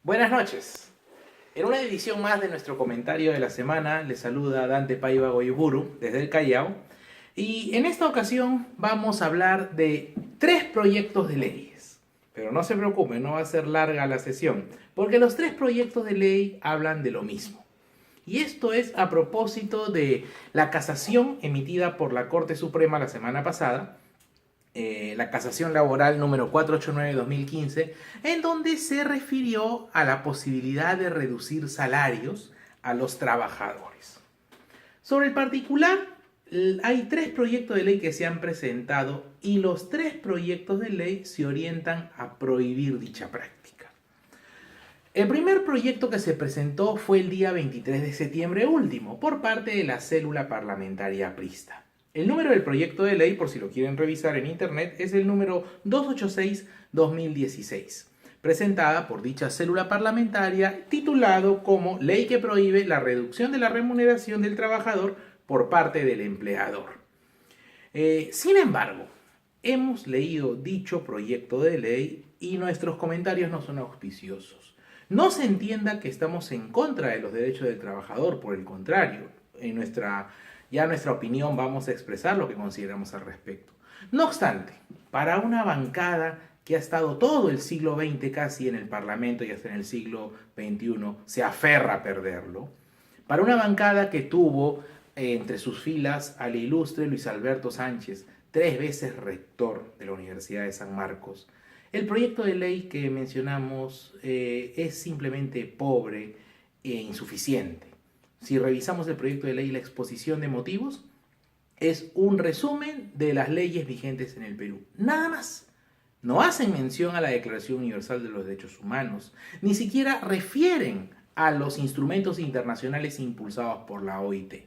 Buenas noches. En una edición más de nuestro comentario de la semana, les saluda Dante Paiva Goiburu desde el Callao. Y en esta ocasión vamos a hablar de 3 proyectos de leyes. Pero no se preocupen, no va a ser larga la sesión, porque los 3 proyectos de ley hablan de lo mismo. Y esto es a propósito de la casación emitida por la Corte Suprema la semana pasada, la casación laboral número 489-2015, en donde se refirió a la posibilidad de reducir salarios a los trabajadores. Sobre el particular, hay 3 proyectos de ley que se han presentado y los 3 proyectos de ley se orientan a prohibir dicha práctica. El primer proyecto que se presentó fue el día 23 de septiembre último por parte de la célula parlamentaria aprista. El número del proyecto de ley, por si lo quieren revisar en internet, es el número 286-2016, presentada por dicha célula parlamentaria, titulado como Ley que prohíbe la reducción de la remuneración del trabajador por parte del empleador. Sin embargo, hemos leído dicho proyecto de ley y nuestros comentarios no son auspiciosos. No se entienda que estamos en contra de los derechos del trabajador, por el contrario, en nuestra opinión vamos a expresar lo que consideramos al respecto. No obstante, para una bancada que ha estado todo el siglo XX casi en el Parlamento y hasta en el siglo XXI se aferra a perderlo, para una bancada que tuvo entre sus filas al ilustre Luis Alberto Sánchez, 3 veces rector de la Universidad de San Marcos, el proyecto de ley que mencionamos es simplemente pobre e insuficiente. Si revisamos el proyecto de ley y la exposición de motivos, es un resumen de las leyes vigentes en el Perú. Nada más. No hacen mención a la Declaración Universal de los Derechos Humanos, ni siquiera refieren a los instrumentos internacionales impulsados por la OIT.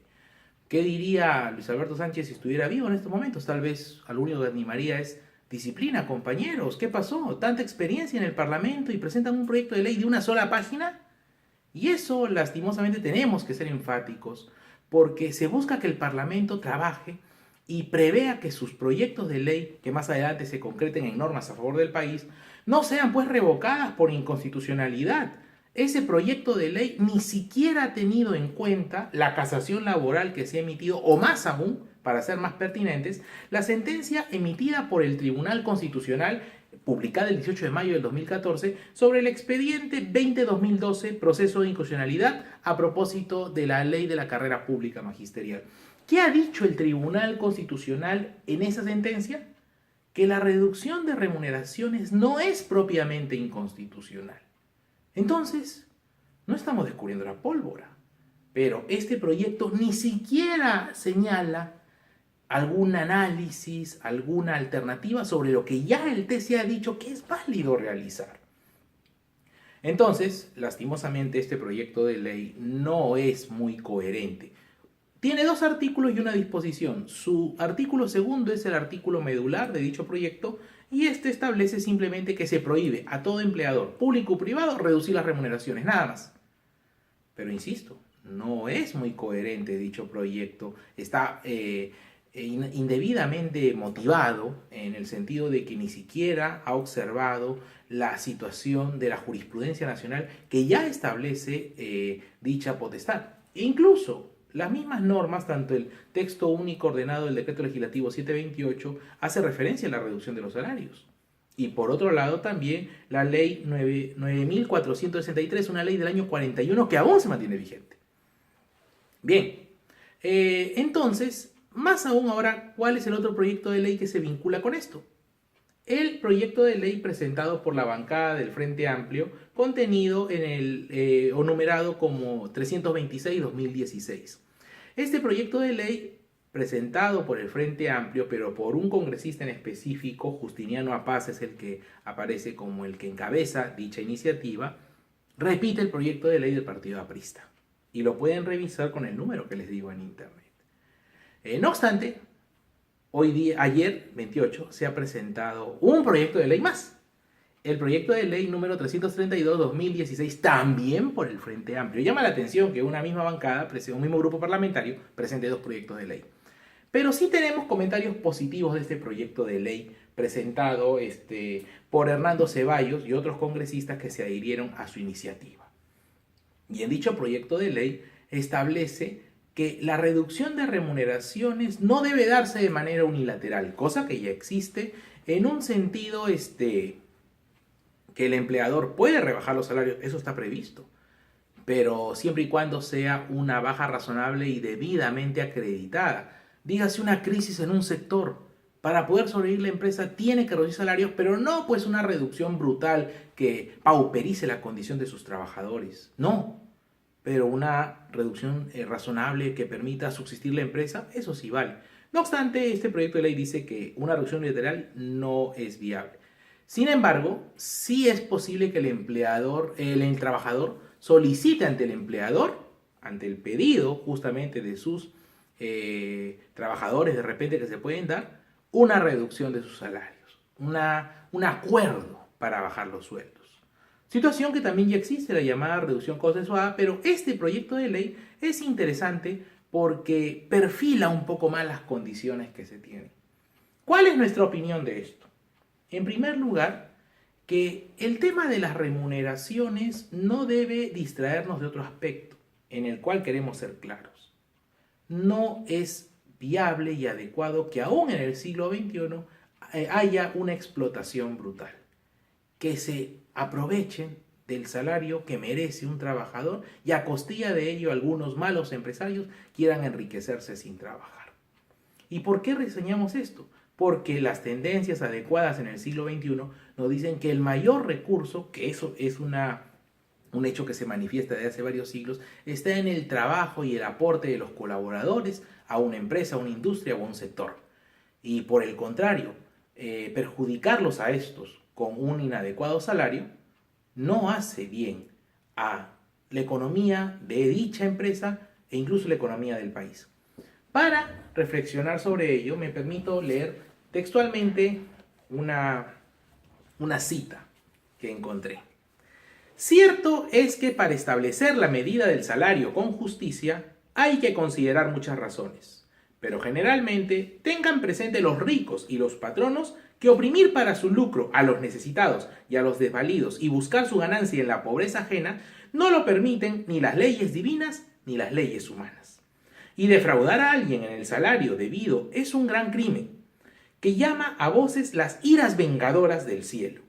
¿Qué diría Luis Alberto Sánchez si estuviera vivo en estos momentos? Tal vez a lo único que animaría es: disciplina, compañeros, ¿qué pasó? Tanta experiencia en el Parlamento y presentan un proyecto de ley de una sola página. Y eso, lastimosamente, tenemos que ser enfáticos, porque se busca que el Parlamento trabaje y prevea que sus proyectos de ley, que más adelante se concreten en normas a favor del país, no sean pues revocadas por inconstitucionalidad. Ese proyecto de ley ni siquiera ha tenido en cuenta la casación laboral que se ha emitido, o más aún, para ser más pertinentes, la sentencia emitida por el Tribunal Constitucional publicada el 18 de mayo del 2014 sobre el expediente 20-2012, proceso de inconstitucionalidad a propósito de la ley de la carrera pública magisterial. ¿Qué ha dicho el Tribunal Constitucional en esa sentencia? Que la reducción de remuneraciones no es propiamente inconstitucional. Entonces, no estamos descubriendo la pólvora, pero este proyecto ni siquiera señala algún análisis, alguna alternativa sobre lo que ya el TC ha dicho que es válido realizar. Entonces, lastimosamente, este proyecto de ley no es muy coherente. Tiene 2 artículos y una disposición. Su artículo segundo es el artículo medular de dicho proyecto y este establece simplemente que se prohíbe a todo empleador, público o privado, reducir las remuneraciones, nada más. Pero insisto, no es muy coherente dicho proyecto. Está indebidamente motivado en el sentido de que ni siquiera ha observado la situación de la jurisprudencia nacional que ya establece dicha potestad. E incluso las mismas normas, tanto el texto único ordenado del decreto legislativo 728 hace referencia a la reducción de los salarios. Y por otro lado también la ley 9463, una ley del año 41 que aún se mantiene vigente. Bien, entonces, más aún ahora, ¿cuál es el otro proyecto de ley que se vincula con esto? El proyecto de ley presentado por la bancada del Frente Amplio, contenido en el o numerado como 326-2016. Este proyecto de ley, presentado por el Frente Amplio, pero por un congresista en específico, Justiniano Apaz es el que aparece como el que encabeza dicha iniciativa, repite el proyecto de ley del Partido Aprista. Y lo pueden revisar con el número que les digo en internet. No obstante, ayer, 28, se ha presentado un proyecto de ley más. El proyecto de ley número 332-2016, también por el Frente Amplio. Llama la atención que una misma bancada, un mismo grupo parlamentario, presente 2 proyectos de ley. Pero sí tenemos comentarios positivos de este proyecto de ley presentado por Hernando Ceballos y otros congresistas que se adhirieron a su iniciativa. Y en dicho proyecto de ley establece que la reducción de remuneraciones no debe darse de manera unilateral, cosa que ya existe en un sentido que el empleador puede rebajar los salarios, eso está previsto, pero siempre y cuando sea una baja razonable y debidamente acreditada. Dígase una crisis en un sector, para poder sobrevivir la empresa tiene que reducir salarios, pero no pues una reducción brutal que pauperice la condición de sus trabajadores, no, pero una reducción razonable que permita subsistir la empresa, eso sí vale. No obstante, este proyecto de ley dice que una reducción unilateral no es viable. Sin embargo, sí es posible que el trabajador solicite ante el empleador, ante el pedido justamente de sus trabajadores de repente que se pueden dar, una reducción de sus salarios, un acuerdo para bajar los sueldos. Situación que también ya existe, la llamada reducción consensuada, pero este proyecto de ley es interesante porque perfila un poco más las condiciones que se tienen. ¿Cuál es nuestra opinión de esto? En primer lugar, que el tema de las remuneraciones no debe distraernos de otro aspecto en el cual queremos ser claros. No es viable y adecuado que aún en el siglo XXI haya una explotación brutal, que se aprovechen del salario que merece un trabajador y a costilla de ello algunos malos empresarios quieran enriquecerse sin trabajar. ¿Y por qué reseñamos esto? Porque las tendencias adecuadas en el siglo XXI nos dicen que el mayor recurso, que eso es un hecho que se manifiesta desde hace varios siglos, está en el trabajo y el aporte de los colaboradores a una empresa, a una industria o a un sector. Y por el contrario, perjudicarlos a estos con un inadecuado salario no hace bien a la economía de dicha empresa e incluso la economía del país. Para reflexionar sobre ello, me permito leer textualmente una cita que encontré. Cierto es que para establecer la medida del salario con justicia hay que considerar muchas razones, pero generalmente tengan presente los ricos y los patronos que oprimir para su lucro a los necesitados y a los desvalidos y buscar su ganancia en la pobreza ajena no lo permiten ni las leyes divinas ni las leyes humanas. Y defraudar a alguien en el salario debido es un gran crimen, que llama a voces las iras vengadoras del cielo.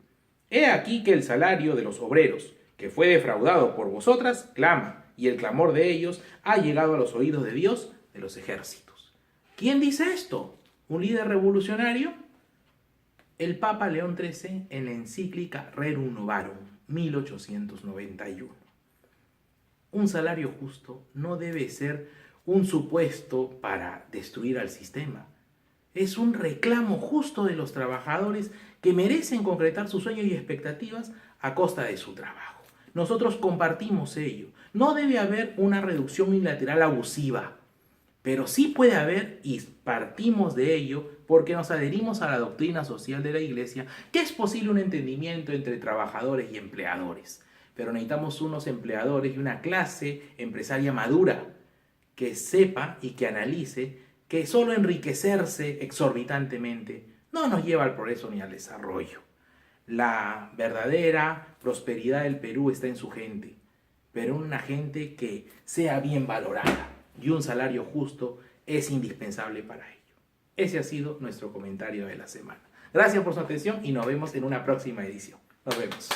He aquí que el salario de los obreros, que fue defraudado por vosotras, clama, y el clamor de ellos ha llegado a los oídos de Dios de los ejércitos. ¿Quién dice esto? ¿Un líder revolucionario? El Papa León XIII en la encíclica Rerum Novarum, 1891. Un salario justo no debe ser un supuesto para destruir al sistema. Es un reclamo justo de los trabajadores que merecen concretar sus sueños y expectativas a costa de su trabajo. Nosotros compartimos ello. No debe haber una reducción unilateral abusiva, pero sí puede haber, y partimos de ello porque nos adherimos a la doctrina social de la Iglesia, que es posible un entendimiento entre trabajadores y empleadores. Pero necesitamos unos empleadores y una clase empresaria madura que sepa y que analice que solo enriquecerse exorbitantemente no nos lleva al progreso ni al desarrollo. La verdadera prosperidad del Perú está en su gente, pero en una gente que sea bien valorada, y un salario justo es indispensable para ello. Ese ha sido nuestro comentario de la semana. Gracias por su atención y nos vemos en una próxima edición. Nos vemos.